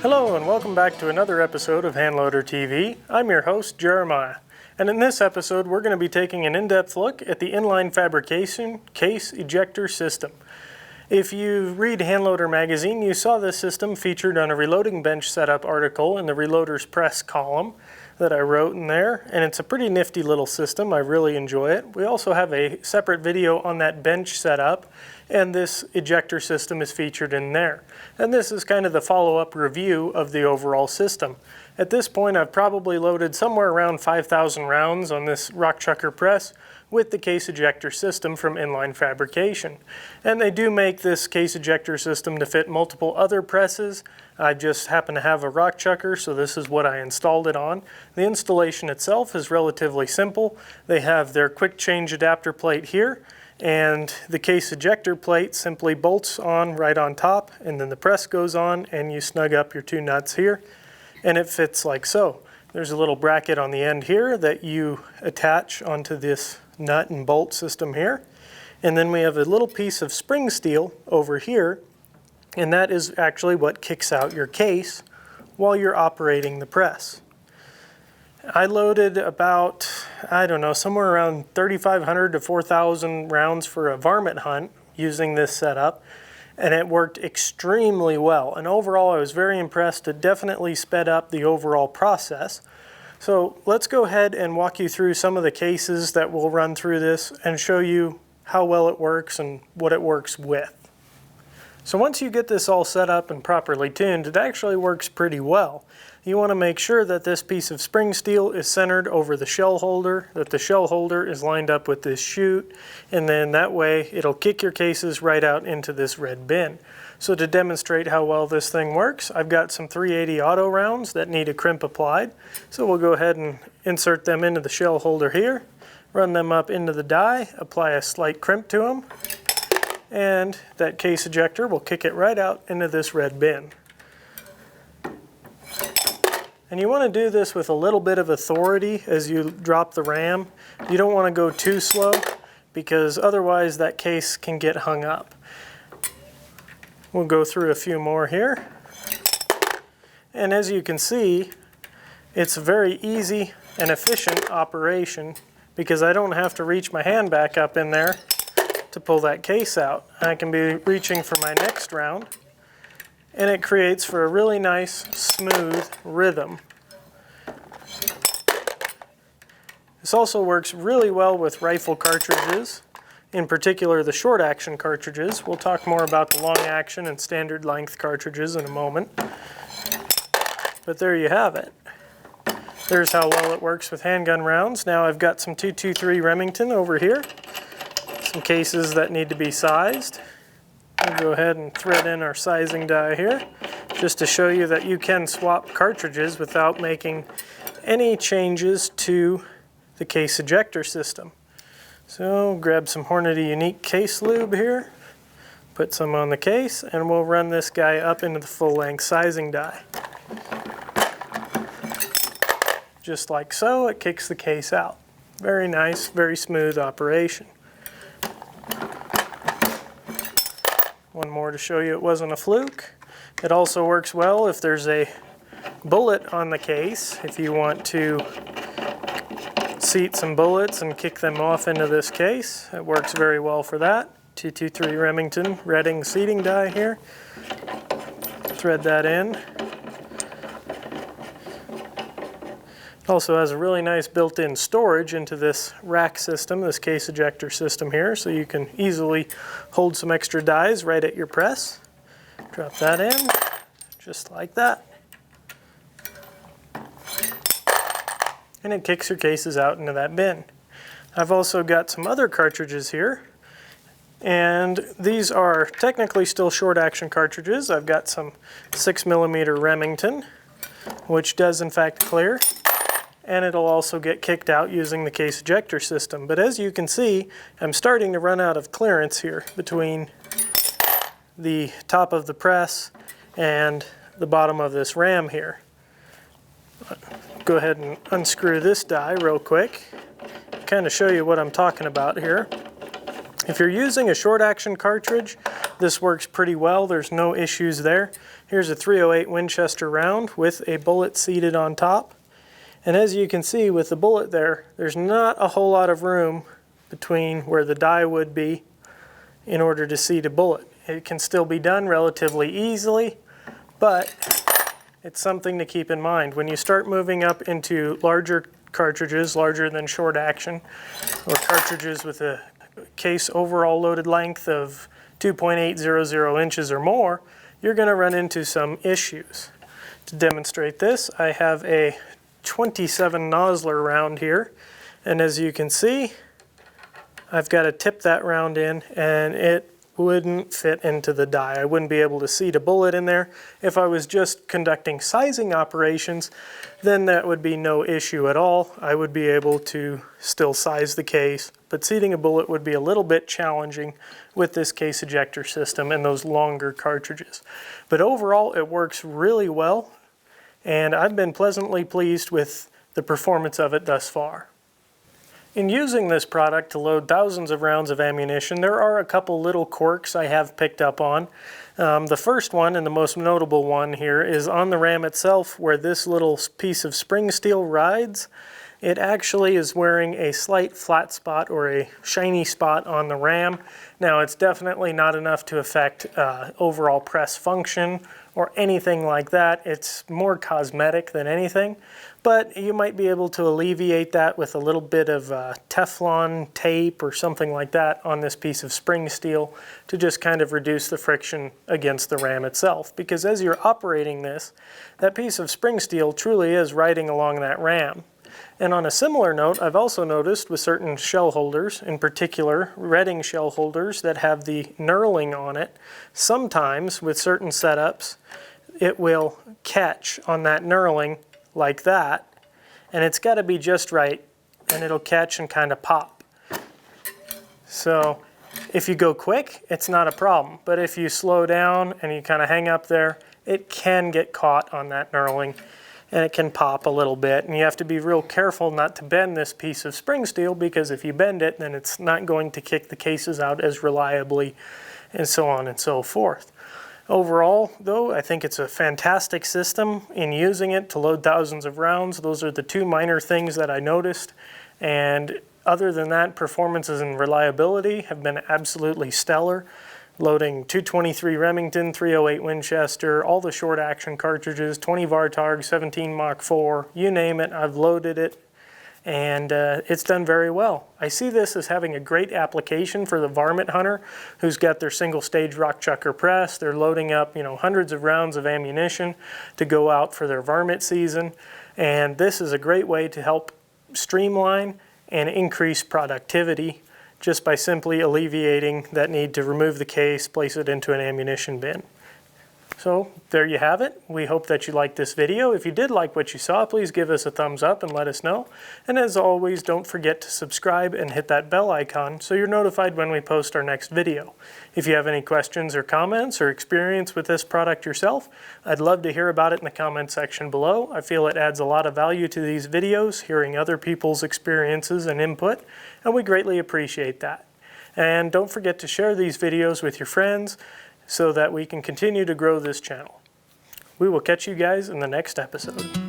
Hello and welcome back to another episode of Handloader TV. I'm your host, Jeremiah. And in this episode, we're going to be taking an in-depth look at the Inline Fabrication Case Ejector System. If you read Handloader magazine, you saw this system featured on a reloading bench setup article in the Reloaders Press column that I wrote in there, and it's a pretty nifty little system. I really enjoy it. We also have a separate video on that bench setup, and this ejector system is featured in there. And this is kind of the follow-up review of the overall system. At this point, I've probably loaded somewhere around 5,000 rounds on this rock chucker press with the case ejector system from Inline Fabrication. And they do make this case ejector system to fit multiple other presses. I just happen to have a rock chucker, so this is what I installed it on. The installation itself is relatively simple. They have their quick change adapter plate here, and the case ejector plate simply bolts on right on top, and then the press goes on and you snug up your two nuts here, and it fits like so. There's a little bracket on the end here that you attach onto this nut and bolt system here. And then we have a little piece of spring steel over here, and that is actually what kicks out your case while you're operating the press. I loaded about, I don't know, somewhere around 3,500 to 4,000 rounds for a varmint hunt using this setup, and it worked extremely well. And overall, I was very impressed. It definitely sped up the overall process. So let's go ahead and walk you through some of the cases that we'll run through this and show you how well it works and what it works with. So once you get this all set up and properly tuned, it actually works pretty well. You want to make sure that this piece of spring steel is centered over the shell holder, that the shell holder is lined up with this chute, and then that way it'll kick your cases right out into this red bin. So to demonstrate how well this thing works, I've got some 380 auto rounds that need a crimp applied. So we'll go ahead and insert them into the shell holder here, run them up into the die, apply a slight crimp to them, and that case ejector will kick it right out into this red bin. And you want to do this with a little bit of authority as you drop the ram. You don't want to go too slow because otherwise that case can get hung up. We'll go through a few more here. And as you can see, it's a very easy and efficient operation because I don't have to reach my hand back up in there to pull that case out. I can be reaching for my next round, and it creates for a really nice, smooth rhythm. This also works really well with rifle cartridges, in particular the short action cartridges. We'll talk more about the long action and standard length cartridges in a moment. But there you have it. There's how well it works with handgun rounds. Now I've got some 223 Remington over here, some cases that need to be sized. We'll go ahead and thread in our sizing die here, just to show you that you can swap cartridges without making any changes to the case ejector system. So grab some Hornady Unique case lube here, put some on the case, and we'll run this guy up into the full-length sizing die. Just like so, it kicks the case out. Very nice, very smooth operation. One more to show you it wasn't a fluke. It also works well if there's a bullet on the case. If you want to seat some bullets and kick them off into this case, it works very well for that. 223 Remington Redding seating die here. Thread that in. It also has a really nice built-in storage into this rack system, this case ejector system here, so you can easily hold some extra dies right at your press. Drop that in, just like that. And it kicks your cases out into that bin. I've also got some other cartridges here, and these are technically still short action cartridges. I've got some 6mm Remington, which does in fact clear, and it'll also get kicked out using the case ejector system. But as you can see, I'm starting to run out of clearance here between the top of the press and the bottom of this ram here. Go ahead and unscrew this die real quick, kind of show you what I'm talking about here. If you're using a short action cartridge, This works pretty well. There's no issues there. Here's a .308 Winchester round with a bullet seated on top. And as you can see with the bullet there, there's not a whole lot of room between where the die would be in order to seat a bullet. It can still be done relatively easily, but it's something to keep in mind. When you start moving up into larger cartridges, larger than short action, or cartridges with a case overall loaded length of 2.800 inches or more, you're going to run into some issues. To demonstrate this, I have a 27 Nosler round here, and as you can see, I've got to tip that round in, and it wouldn't fit into the die. I wouldn't be able to seat a bullet in there. If I was just conducting sizing operations, then that would be no issue at all. I would be able to still size the case, but seating a bullet would be a little bit challenging with this case ejector system and those longer cartridges. But overall, it works really well, and I've been pleasantly pleased with the performance of it thus far. In using this product to load thousands of rounds of ammunition, there are a couple little quirks I have picked up on. The first one, and the most notable one here, is on the ram itself, where this little piece of spring steel rides. It actually is wearing a slight flat spot or a shiny spot on the ram. Now, it's definitely not enough to affect overall press function or anything like that. It's more cosmetic than anything, but you might be able to alleviate that with a little bit of Teflon tape or something like that on this piece of spring steel to just kind of reduce the friction against the ram itself. Because as you're operating this, that piece of spring steel truly is riding along that ram. And on a similar note, I've also noticed with certain shell holders, in particular Redding shell holders that have the knurling on it, sometimes with certain setups, it will catch on that knurling like that, and it's got to be just right, and it'll catch and kind of pop. So if you go quick, it's not a problem, but if you slow down and you kind of hang up there, it can get caught on that knurling, and it can pop a little bit, and you have to be real careful not to bend this piece of spring steel, because if you bend it, then it's not going to kick the cases out as reliably, and so on and so forth. Overall, though, I think it's a fantastic system in using it to load thousands of rounds. Those are the two minor things that I noticed, and other than that, performances and reliability have been absolutely stellar. Loading 223 Remington, 308 Winchester, all the short action cartridges, 20 Vartarg, 17 Mach 4, you name it, I've loaded it, and it's done very well. I see this as having a great application for the varmint hunter who's got their single stage rock chucker press. They're loading up, hundreds of rounds of ammunition to go out for their varmint season, and this is a great way to help streamline and increase productivity just by simply alleviating that need to remove the case, place it into an ammunition bin. So there you have it. We hope that you liked this video. If you did like what you saw, please give us a thumbs up and let us know. And as always, don't forget to subscribe and hit that bell icon so you're notified when we post our next video. If you have any questions or comments or experience with this product yourself, I'd love to hear about it in the comment section below. I feel it adds a lot of value to these videos, hearing other people's experiences and input, and we greatly appreciate that. And don't forget to share these videos with your friends so that we can continue to grow this channel. We will catch you guys in the next episode.